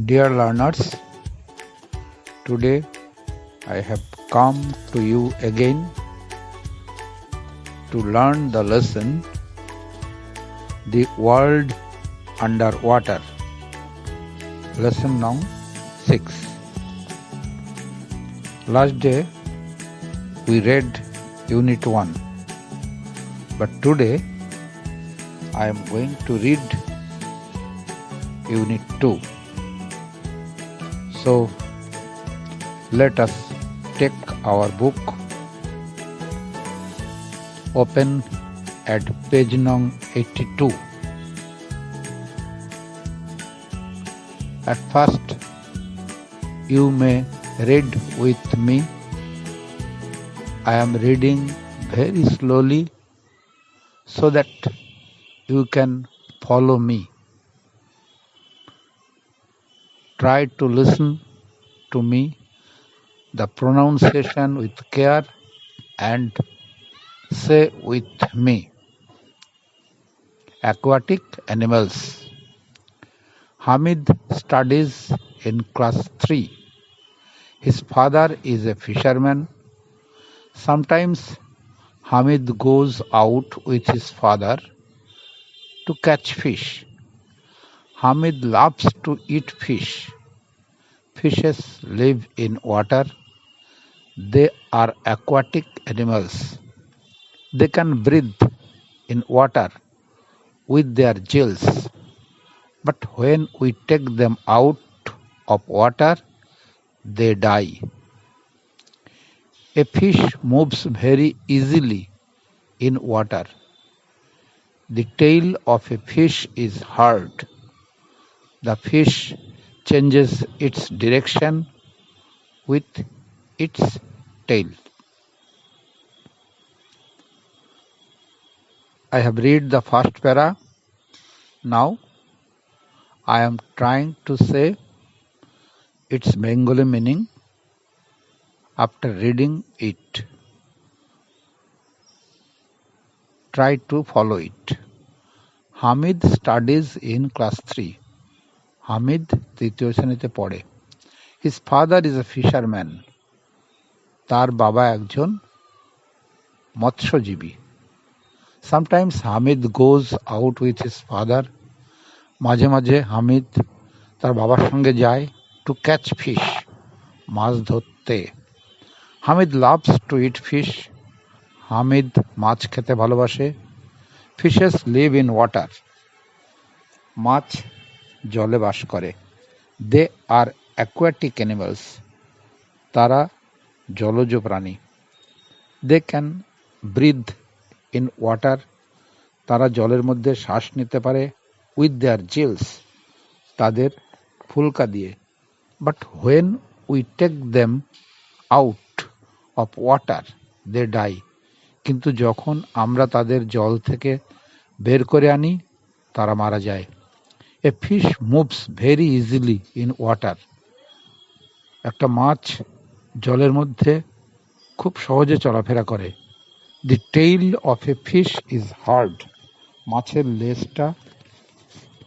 Dear learners, today I have come to you again to learn the lesson The World Underwater. Lesson now 6. Last day we read Unit 1, but today I am going to read Unit 2. So let us take our book, open at page number 82. At first, you may read with me. I am reading very slowly so that you can follow me. Try to listen to me, the pronunciation with care, and say with me. Aquatic animals. Hamid studies in class 3. His father is a fisherman. Sometimes Hamid goes out with his father to catch fish. Hamid loves to eat fish. Fishes live in water. They are aquatic animals. They can breathe in water with their gills. But when we take them out of water, they die. A fish moves very easily in water. The tail of a fish is hard. The fish changes its direction with its tail. I have read the first para. Now I am trying to say its Bengali meaning after reading it. Try to follow it. Hamid studies in class 3. Hamid তৃতীয় শ্রেণীতে পড়ে। His father is a fisherman. তার বাবা একজন মৎস্যজীবী। Sometimes Hamid goes out with his father. মাঝে মাঝে হামিদ তার বাবার সঙ্গে যায় to catch fish, মাছ ধরতে। Hamid loves to eat fish. Hamid মাছ খেতে ভালোবাসে। Fishes live in water. মাছ জলে বাস করে। They are aquatic animals. তারা জলজ প্রাণী। They can breathe in water. তারা জলের মধ্যে শ্বাস নিতে পারে with their gills. তাদের ফুলকা দিয়ে। But when we take them out of water, they die. কিন্তু যখন আমরা তাদের জল থেকে বের করে আনি তারা মারা যায়। A fish moves very easily in water. একটা মাছ জলের মধ্যে খুব সহজে চলাফেরা করে। The tail of a fish is hard. মাছের লেজটা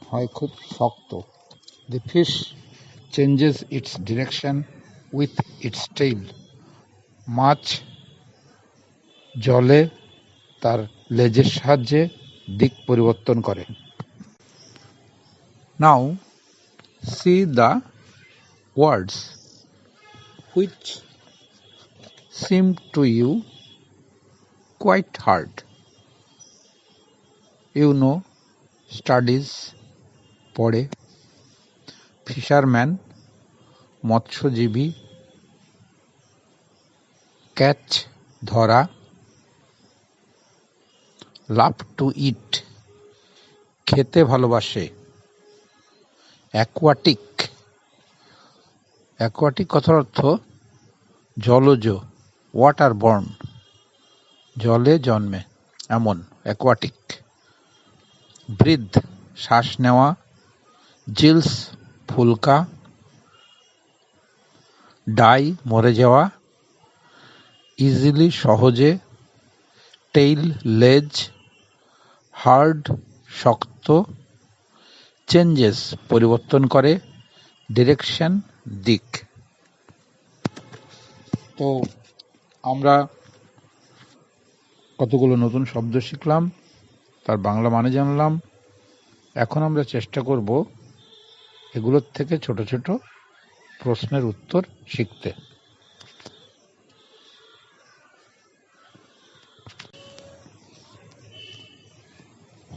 হয় খুব শক্ত। The fish changes its direction with its tail. মাছ জলে তার লেজের সাহায্যে দিক পরিবর্তন করে। Now see the words which seem to you quite hard. You know, studies পড়ে, fisherman মৎস্যজীবী, catch ধরা, love to eat খেতে ভালোবাসে, aquatic কথার অর্থ জলজ, ওয়াটার বর্ন জলে জন্মে এমন aquatic, ব্রিথ শ্বাস নেওয়া, জিলস ফুলকা, ডাই মরে যাওয়া, ইজিলি সহজে, টেইল লেজ, হার্ড শক্ত, চেঞ্জেস পরিবর্তন করে, ডিরেকশন, দিক। তো আমরা কতগুলো নতুন শব্দ শিখলাম, তার বাংলা মানে জানলাম। এখন আমরা চেষ্টা করব এগুলোর থেকে ছোট ছোট প্রশ্নের উত্তর শিখতে।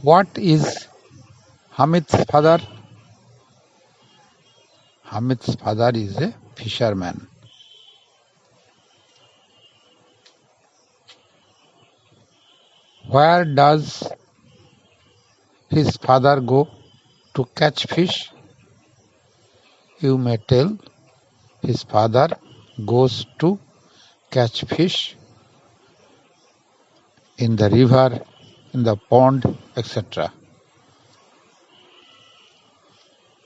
What is Hamid's father? Hamid's father is a fisherman. Where does his father go to catch fish? You may tell his father goes to catch fish in the river, in the pond, etc.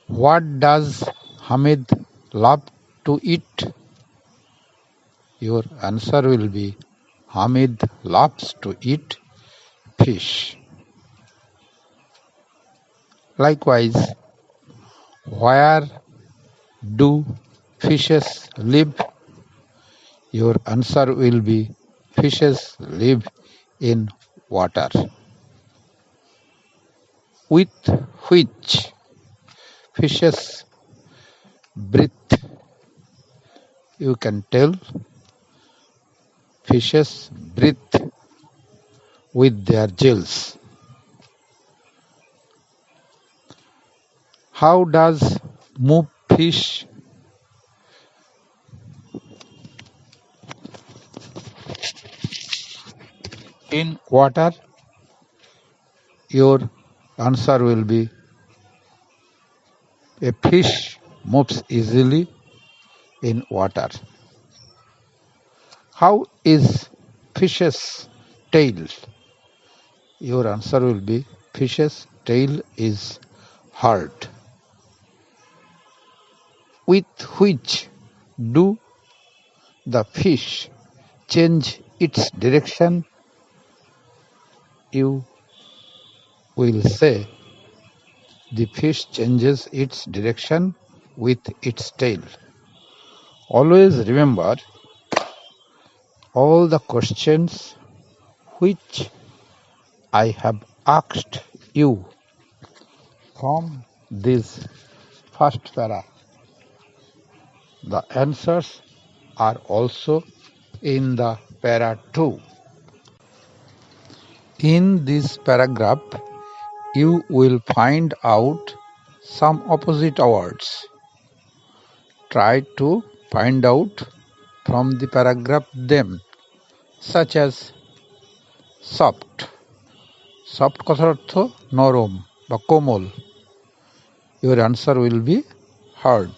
What does Hamid love to eat? Your answer will be Hamid loves to eat fish. Likewise, where do fishes live? Your answer will be fishes live in water. With which fishes breathe? You can tell fishes breathe with their gills. How does move fish? In water? Your answer will be a fish moves easily in water. How is fish's tail? Your answer will be fish's tail is hard. With which do the fish change its direction? You will say the fish changes its direction with its tail. Always remember all the questions which I have asked you from this first para. The answers are also in the para 2. In this paragraph, you will find out some opposite words. Try to find out from the paragraph them, such as soft. Soft কথার অর্থ নরম বা কোমল. Your answer will be hard.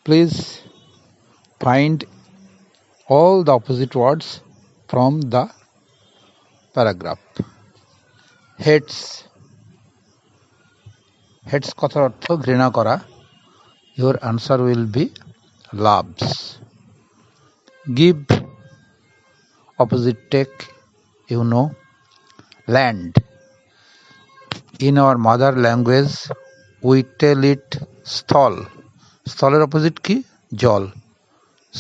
Please find all the opposite words from the paragraph. Hates. Hates কথার অর্থ ঘৃণা করা. Your answer will be loves. Give, opposite take, you know. Land. In our mother language, we tell it স্থল. স্থলের opposite কি? জল.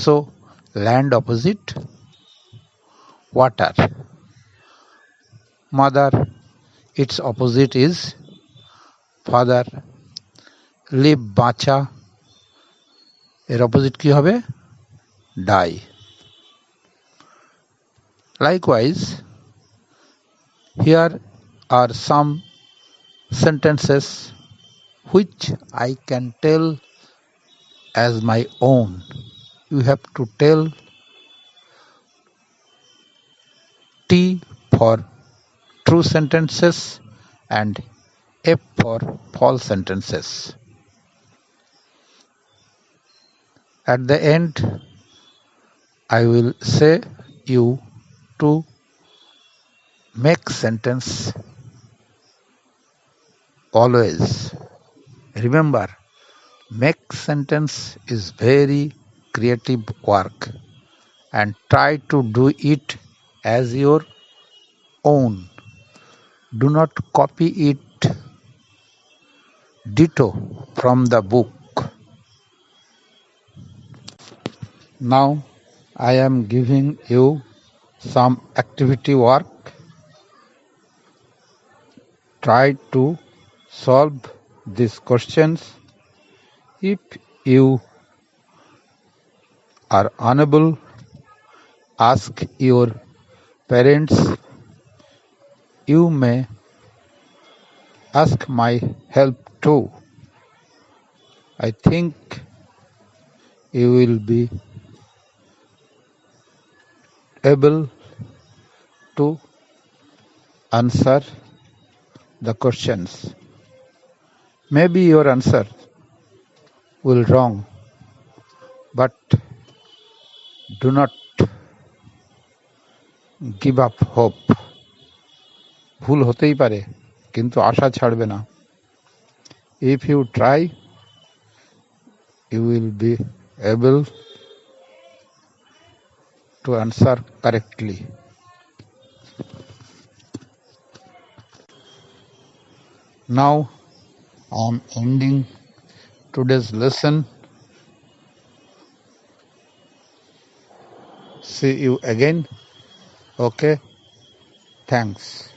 So, land opposite water. Mother, its opposite is father. Live, বাঁচা, এর opposite কি হবে? Die. Likewise, here are some sentences which I can tell as my own. You have to tell T for true sentences and F for false sentences. At the end, I will say you to make sentence always. Remember, make sentence is very creative work and try to do it as your own. Do not copy it. Ditto from the book. Now I am giving you some activity work. Try to solve these questions. If you are unable, ask your parents. You may ask my help too. I think you will be able to answer the questions. Maybe your answer will wrong, but do not give up hope. ভুল হতেই পারে, কিন্তু আশা ছাড়বে না। If you try, you will be able to answer correctly. Now I am ending today's lesson. See you again. Okay, thanks.